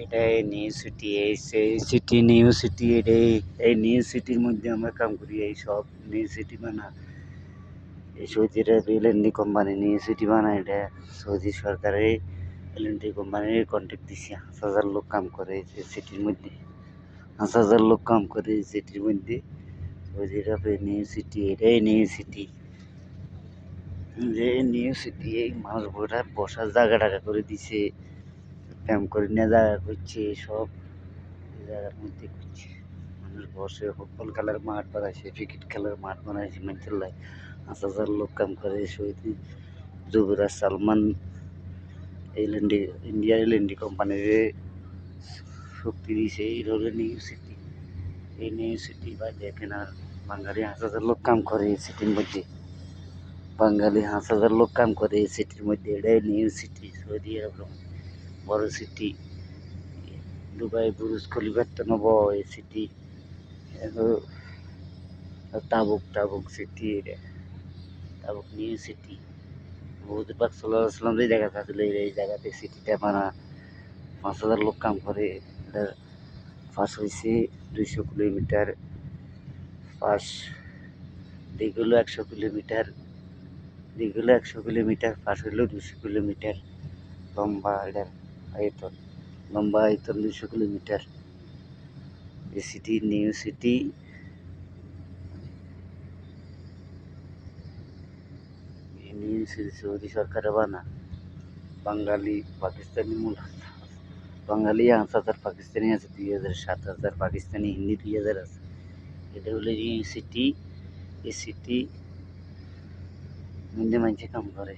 এটাই new city, এই সেই সিটি নিউ সিটি, এটাই এই নিউ সিটির মধ্যে আমরা কাম করি। এই সব নিউ সিটি বানা, এই সৌদি আরব এলএনডি কোম্পানি নিউ সিটি বানায়। এটা সৌদি সরকারের এলএনডি কোম্পানির কন্ট্রাক্ট দিছে। 5,000 লোক কাম করে এই সিটির মধ্যে, 5,000 লোক কাম করে এই সিটির মধ্যে। সৌদি আরবের নিউ সিটি, এটাই নিউ সিটি। যে নিউ সিটি এই মানুষ বসার জায়গা টাকা করে দিছে, ক্যাম্প করে নিয়ে জায়গা করছে, সব এই জায়গার মধ্যে করছে। মানুষ বসে ফুটবল খেলার মাঠ বানাইছে, ক্রিকেট খেলার মাঠ বানাইছে মানুষের লাই। 5,000 লোক কাম করে। সৌদি যুবরাজ সালমান এলএনডি, ইন্ডিয়া এলএনডি কোম্পানির শক্তি দিছে। এই হলো নিউ সিটি। এই নিউ সিটি বা দেখেন, আর বাঙালি 5,000 লোক কাম করে এই সিটির মধ্যে। বাঙালি 5,000 লোক কাম করে এই সিটির মধ্যে। এটাই নিউ সিটি, সৌদি আরব বড় সিটি। দুবাই বুরুজ খলিফার তো নব এই সিটি। তাবুক সিটি, এটা তাবুক নিউ সিটি। বহুত পাক সাল্লাম যে জায়গা থাকলে এই জায়গাতে সিটিটা বানা। 5,000 লোক কাম করে। এটার পাশ হয়েছে 200 কিলোমিটার, পাশ দিগুলো 100 কিলোমিটার, দিগুলো 100 কিলোমিটার, পাশ হইল 200 কিলোমিটার। লম্বা এটার আয়তন, লম্বা আয়তন 200 কিলোমিটার। এই city new city. New city Saudi সরকারে বানা। বাঙালি পাকিস্তানি মূল, বাঙালি 5,000, পাকিস্তানি আছে 2,000, 7,000 পাকিস্তানি, হিন্দি 2,000 আছে। এটা হলো নিউ সিটি। এই সিটি মধ্যে মানুষে কাম করে।